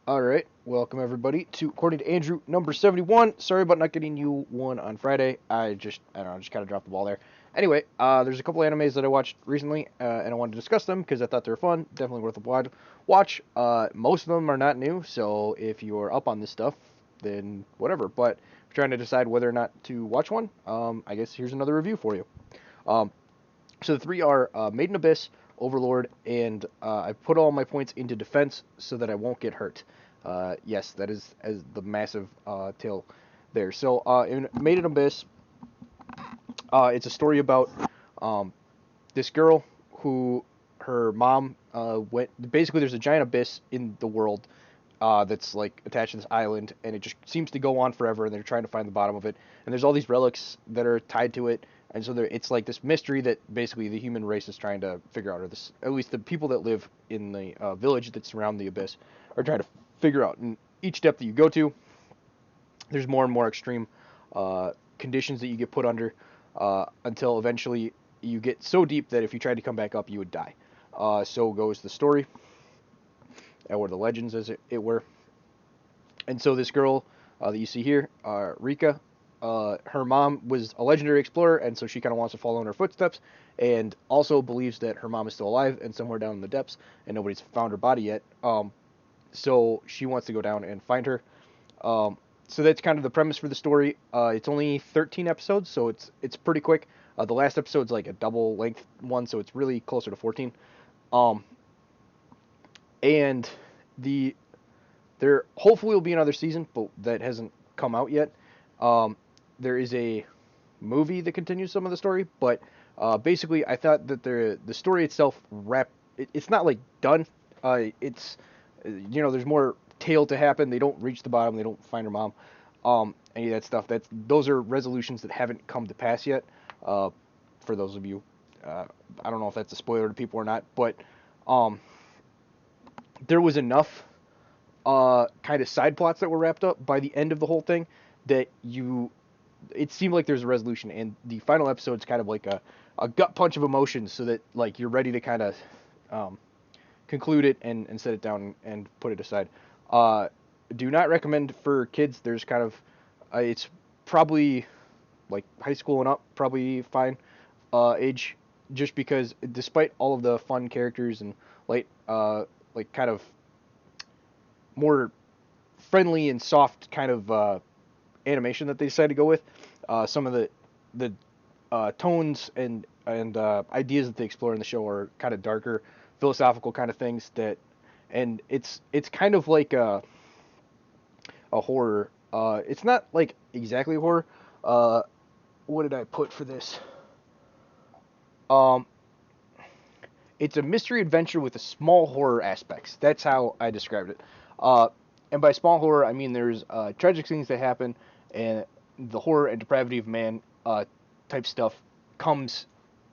All right, welcome everybody to According to Andrew number 71. Sorry about not getting you one on Friday. I don't know, just kind of dropped the ball there. Anyway, there's a couple animes that I watched recently, and I wanted to discuss them because I thought they were fun. Definitely worth a watch. Most of them are not new, so if you're up on this stuff, then whatever. But if you're trying to decide whether or not to watch one, I guess here's another review for you. Um, so the three are Made in Abyss, Overlord, and I put all my points into defense so that I won't get hurt. Yes, that is as the massive tail there. So in Made in Abyss, it's a story about um, this girl who her mom went. Basically, there's a giant abyss in the world that's like attached to this island, and it just seems to go on forever. And they're trying to find the bottom of it. And there's all these relics that are tied to it, and so it's like this mystery that basically the human race is trying to figure out, or this at least the people that live in the village that surround the abyss are trying to figure out. And each step that you go to, there's more and more extreme conditions that you get put under until eventually you get so deep that if you tried to come back up, you would die. So goes the story, or the legends, as it were. And so this girl that you see here, Rika, her mom was a legendary explorer, and so she kind of wants to follow in her footsteps, and also believes that her mom is still alive and somewhere down in the depths, and nobody's found her body yet. So she wants to go down and find her. Um, so that's kind of the premise for the story. It's only 13 episodes, so it's pretty quick. The last episode's like a double length one, so it's really closer to 14. Um, and the there hopefully will be another season, but that hasn't come out yet. Um, there is a movie that continues some of the story, but basically, I thought that the story itself it's not like done. It's there's more tale to happen. They don't reach the bottom. They don't find her mom. Any of that stuff. Those are resolutions that haven't come to pass yet. Uh, for those of you, I don't know if that's a spoiler to people or not, but um, there was enough kind of side plots that were wrapped up by the end of the whole thing that it seemed like there's a resolution, and the final episode's kind of like a gut punch of emotions, so that like you're ready to kind of um, conclude it and set it down and put it aside. uh, do not recommend for kids. There's kind of it's probably like high school and up, probably fine age, just because despite all of the fun characters and like like kind of more friendly and soft kind of animation that they decided to go with. Some of the tones and ideas that they explore in the show are kind of darker, philosophical kind of things and it's kind of like a horror. It's not like exactly horror. Uh, what did I put for this? Um, it's a mystery adventure with a small horror aspects. That's how I described it. Uh, and by small horror, I mean there's tragic things that happen, and the horror and depravity of man type stuff comes,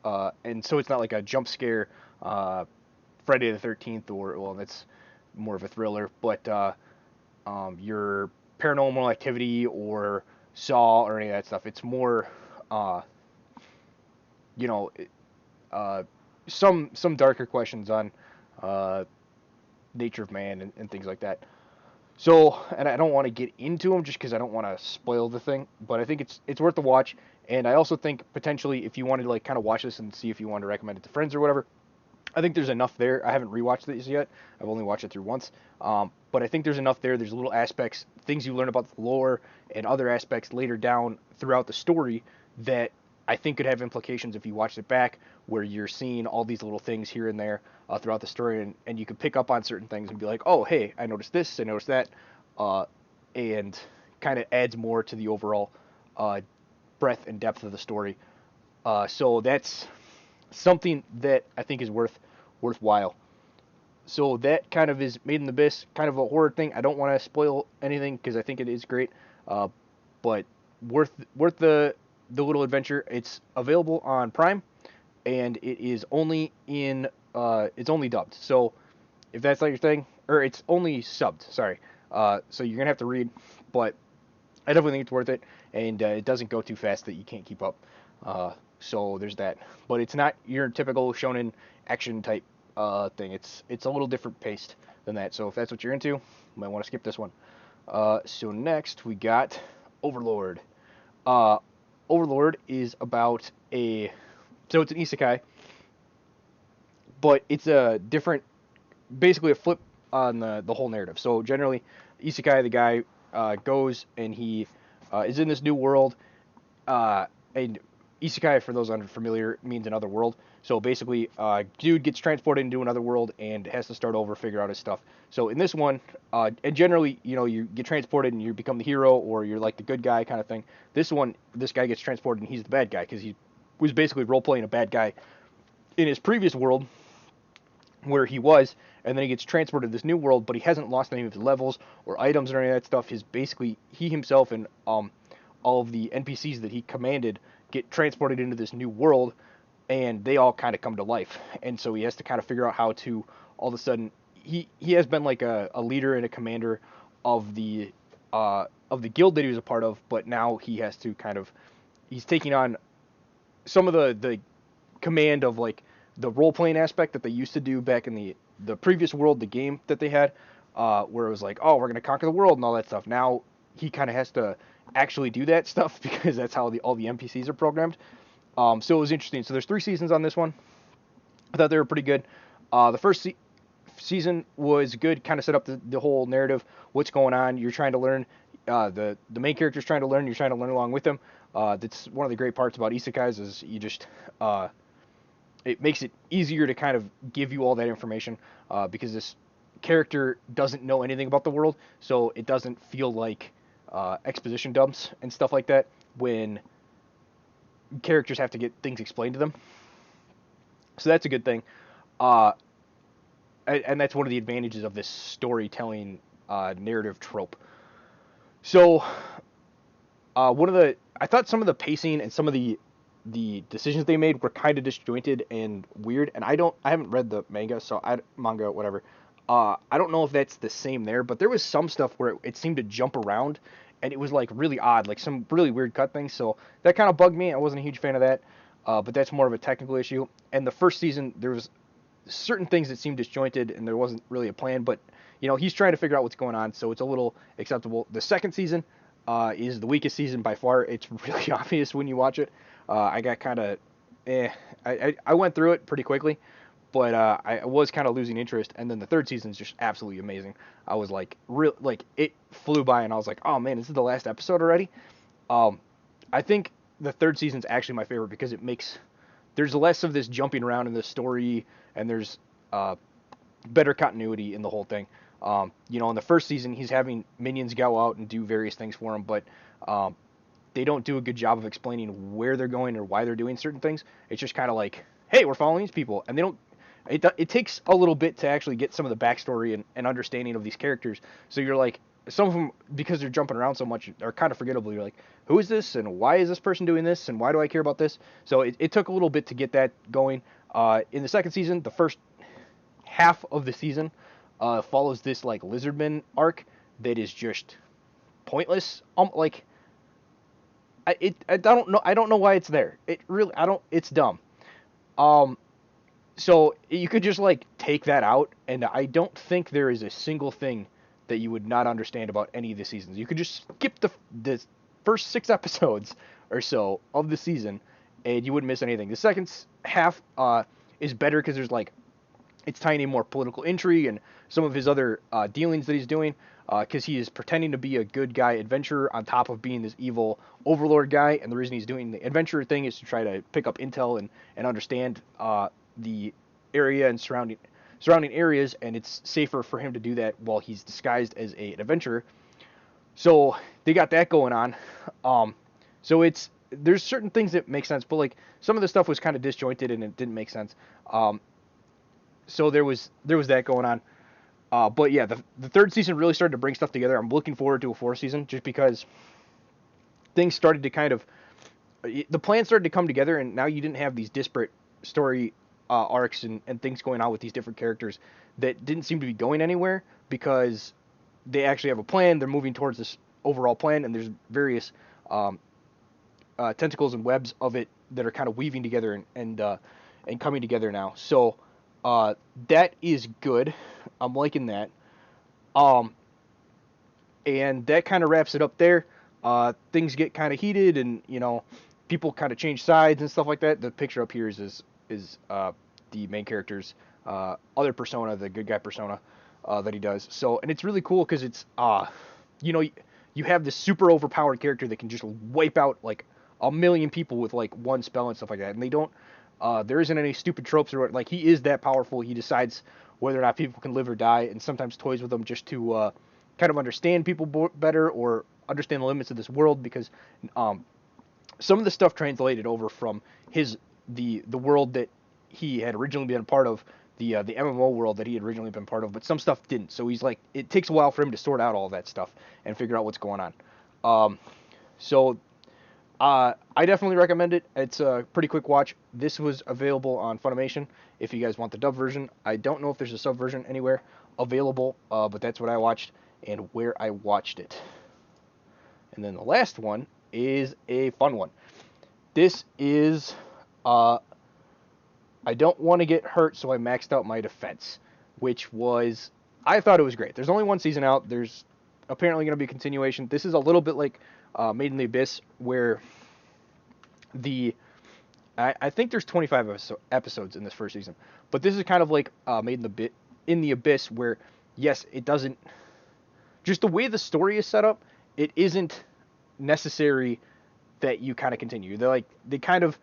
and so it's not like a jump scare, Friday the 13th, or well, that's more of a thriller, but your paranormal activity or Saw or any of that stuff. It's more, uh, you know, uh, some darker questions on uh, nature of man and things like that. So, and I don't want to get into them just because I don't want to spoil the thing, but I think it's worth the watch. And I also think potentially if you wanted to like kind of watch this and see if you want to recommend it to friends or whatever, I think there's enough there. I haven't rewatched this yet. I've only watched it through once. But I think there's enough there. There's little aspects, things you learn about the lore, and other aspects later down throughout the story that I think could have implications if you watched it back, where you're seeing all these little things here and there throughout the story, and you could pick up on certain things and be like, oh, hey, I noticed this, I noticed that, uh, and kind of adds more to the overall uh, breadth and depth of the story. So that's something that I think is worthwhile. So that kind of is Made in the Abyss, kind of a horror thing. I don't want to spoil anything because I think it is great, uh, but worth the little adventure. It's available on Prime, and it is only in it's only dubbed. So if that's not your thing, or it's only subbed. Sorry. So you're gonna have to read, but I definitely think it's worth it, and it doesn't go too fast that you can't keep up. So there's that. But it's not your typical shonen action type thing. It's a little different paced than that. So if that's what you're into, you might want to skip this one. So next we got Overlord. Uh, Overlord is about so it's an isekai, but it's a different, basically a flip on the whole narrative. So generally, isekai, the guy goes and he is in this new world. And isekai, for those unfamiliar, means another world. So basically, dude gets transported into another world and has to start over, figure out his stuff. So in this one, and generally, you get transported and you become the hero, or you're like the good guy kind of thing. This one, this guy gets transported and he's the bad guy because he was basically role playing a bad guy in his previous world where he was, and then he gets transported to this new world, but he hasn't lost any of his levels or items or any of that stuff. His basically he himself and all of the NPCs that he commanded get transported into this new world, and they all kind of come to life. And so he has to kind of figure out how to all of a sudden he has been like a leader and a commander of the guild that he was a part of, but now he has to kind of he's taking on some of the command of like the role playing aspect that they used to do back in the previous world, the game that they had, where it was like, oh, we're gonna conquer the world and all that stuff. Now he kind of has to actually do that stuff because that's how all the NPCs are programmed. So it was interesting. So there's 3 seasons on this one. I thought they were pretty good. The first season was good, kind of set up the whole narrative, what's going on. You're trying to learn. The main character's trying to learn. You're trying to learn along with him. That's one of the great parts about isekais is you just it makes it easier to kind of give you all that information because this character doesn't know anything about the world, so it doesn't feel like exposition dumps and stuff like that when characters have to get things explained to them. So that's a good thing. Uh, and that's one of the advantages of this storytelling narrative trope. So one of the I thought some of the pacing and some of the decisions they made were kind of disjointed and weird. And I haven't read the manga, so manga whatever. I don't know if that's the same there, but there was some stuff where it seemed to jump around, and it was like really odd, like some really weird cut things. So that kind of bugged me. I wasn't a huge fan of that, but that's more of a technical issue. And the first season, there was certain things that seemed disjointed, and there wasn't really a plan. But he's trying to figure out what's going on, so it's a little acceptable. The second season is the weakest season by far. It's really obvious when you watch it. I got kind of, I went through it pretty quickly, but I was kind of losing interest. And then the third season is just absolutely amazing. I was like, it flew by, and I was like, oh man, this is the last episode already. I think the third season's actually my favorite because there's less of this jumping around in the story, and there's better continuity in the whole thing. In the first season, he's having minions go out and do various things for him, but they don't do a good job of explaining where they're going or why they're doing certain things. It's just kind of like, hey, we're following these people, and they don't. It takes a little bit to actually get some of the backstory and understanding of these characters. So you're like, some of them, because they're jumping around so much, are kind of forgettable. You're like, who is this, and why is this person doing this, and why do I care about this? So it took a little bit to get that going. In the second season, the first half of the season follows this like lizardman arc that is just pointless. I don't know. I don't know why it's there. It really, I don't. It's dumb. So you could just like take that out, and I don't think there is a single thing that you would not understand about any of the seasons. You could just skip the first 6 episodes or so of the season, and you wouldn't miss anything. The second half is better because there's like it's tiny more political intrigue and some of his other dealings that he's doing. Because he is pretending to be a good guy adventurer on top of being this evil overlord guy, and the reason he's doing the adventurer thing is to try to pick up intel and understand the area and surrounding areas, and it's safer for him to do that while he's disguised as an adventurer. So they got that going on. So there's certain things that make sense, but like some of the stuff was kind of disjointed and it didn't make sense. So there was that going on. But yeah, the third season really started to bring stuff together. I'm looking forward to a fourth season just because things started to the plan started to come together, and now you didn't have these disparate story arcs and things going on with these different characters that didn't seem to be going anywhere because they actually have a plan. They're moving towards this overall plan, and there's various tentacles and webs of it that are kind of weaving together and coming together now. So That is good. I'm liking that. Um, and that kind of wraps it up there. Things get kind of heated, and people kind of change sides and stuff like that. The picture up here is the main character's other persona, the good guy persona that he does. So, and it's really cool because it's you know, you have this super overpowered character that can just wipe out like a million people with like one spell and stuff like that, and they don't. There isn't any stupid tropes or like he is that powerful. He decides whether or not people can live or die, and sometimes toys with them just to kind of understand people better or understand the limits of this world because um, some of the stuff translated over from the world that he had originally been a part of, the MMO world that he had originally been part of, but some stuff didn't. So he's like, it takes a while for him to sort out all that stuff and figure out what's going on. So I definitely recommend it. It's a pretty quick watch. This was available on Funimation if you guys want the dub version. I don't know if there's a sub version anywhere available, but that's what I watched and where I watched it. And then the last one is a fun one. This is, I don't want to get hurt, so I maxed out my defense, which was, I thought it was great. There's only one season out. There's apparently going to be a continuation. This is a little bit like Made in the Abyss, where I think there's 25 episodes in this first season, but this is kind of like Made in the Abyss, where yes, it doesn't, just the way the story is set up, it isn't necessary that you kind of continue. They kind of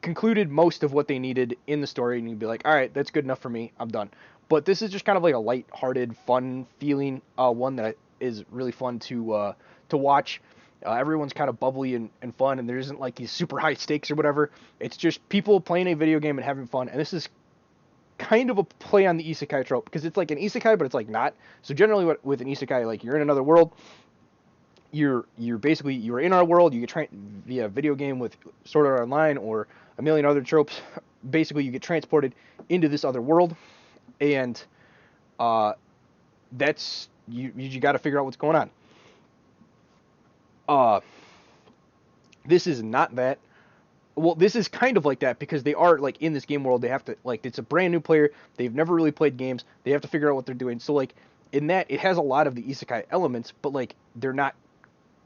concluded most of what they needed in the story, and you'd be like, all right, that's good enough for me. I'm done. But this is just kind of like a light-hearted, fun feeling one that is really fun to watch. Everyone's kind of bubbly and fun, and there isn't like these super high stakes or whatever. It's just people playing a video game and having fun, and this is kind of a play on the isekai trope because it's like an isekai, but it's like not. So generally, with an isekai, like you're in another world. You're in our world. You get via video game with Sword Art Online or a million other tropes. Basically, you get transported into this other world, and that's you got to figure out what's going on. This is not that. Well, this is kind of like that because they are like in this game world. They have to like it's a brand new player. They've never really played games. They have to figure out what they're doing. So like in that, it has a lot of the isekai elements, but like they're not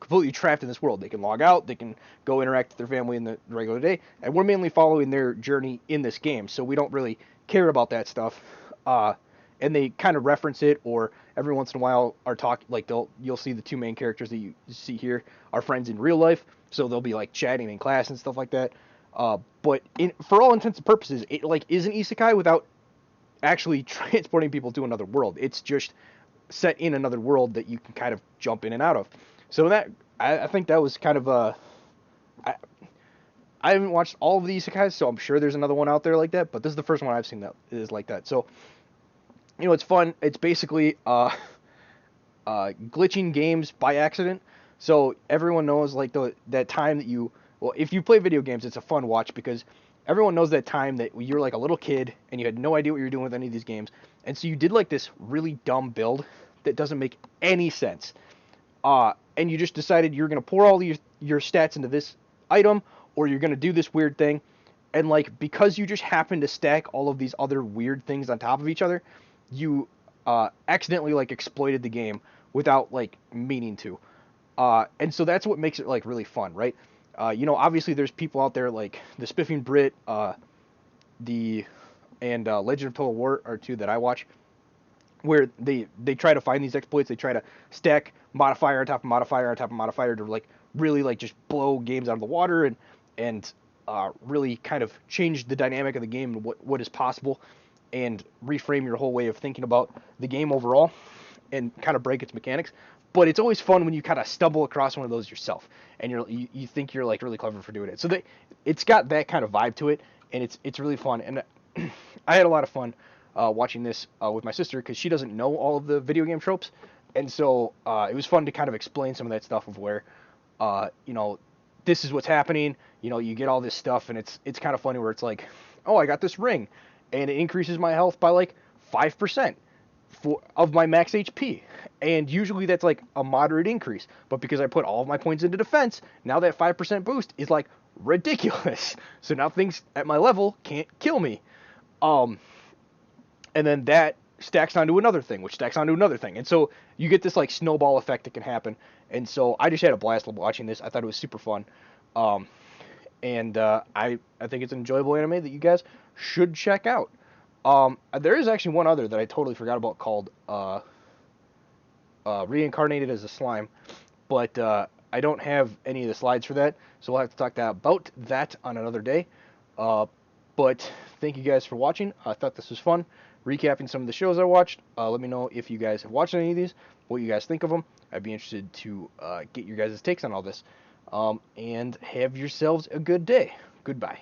completely trapped in this world. They can log out, they can go interact with their family in the regular day, and we're mainly following their journey in this game, so we don't really care about that stuff. And they kind of reference it, or every once in a while are talking like you'll see the two main characters that you see here are friends in real life, so they'll be like chatting in class and stuff like that. But for all intents and purposes, it like is an isekai without actually transporting people to another world. It's just set in another world that you can kind of jump in and out of. So that I think that was kind of I haven't watched all of the isekais, so I'm sure there's another one out there like that. But this is the first one I've seen that is like that. So it's fun. It's basically glitching games by accident. So everyone knows like that time that if you play video games, it's a fun watch because everyone knows that time that you're like a little kid and you had no idea what you were doing with any of these games, and so you did like this really dumb build that doesn't make any sense. And you just decided you're going to pour all your stats into this item, or you're going to do this weird thing. And, like, because you just happen to stack all of these other weird things on top of each other, you accidentally, like, exploited the game without, like, meaning to. And so that's what makes it, like, really fun, right? Obviously there's people out there like the Spiffing Brit, Legend of Total War are two that I watch, where they try to find these exploits. They try to stack modifier on top of modifier on top of modifier to like really like just blow games out of the water and really kind of change the dynamic of the game and what is possible and reframe your whole way of thinking about the game overall and kind of break its mechanics. But it's always fun when you kind of stumble across one of those yourself and you think you're like really clever for doing it. So it's got that kind of vibe to it, and it's really fun. And I had a lot of fun watching this with my sister because she doesn't know all of the video game tropes, and so it was fun to kind of explain some of that stuff of where, this is what's happening. You get all this stuff, and it's kind of funny where it's like, oh, I got this ring, and it increases my health by like 5% of my max HP, and usually that's like a moderate increase. But because I put all of my points into defense, now that 5% boost is like ridiculous. So now things at my level can't kill me. and then that stacks onto another thing, which stacks onto another thing, and so you get this like snowball effect that can happen. And so I just had a blast watching this. I thought it was super fun, um, and I think it's an enjoyable anime that you guys should check out. There is actually one other that I totally forgot about called Reincarnated as a Slime, but I don't have any of the slides for that, so we'll have to talk about that on another day. Uh, but thank you guys for watching. I thought this was fun, recapping some of the shows I watched. Let me know if you guys have watched any of these, what you guys think of them. I'd be interested to get your guys' takes on all this. And have yourselves a good day. Goodbye.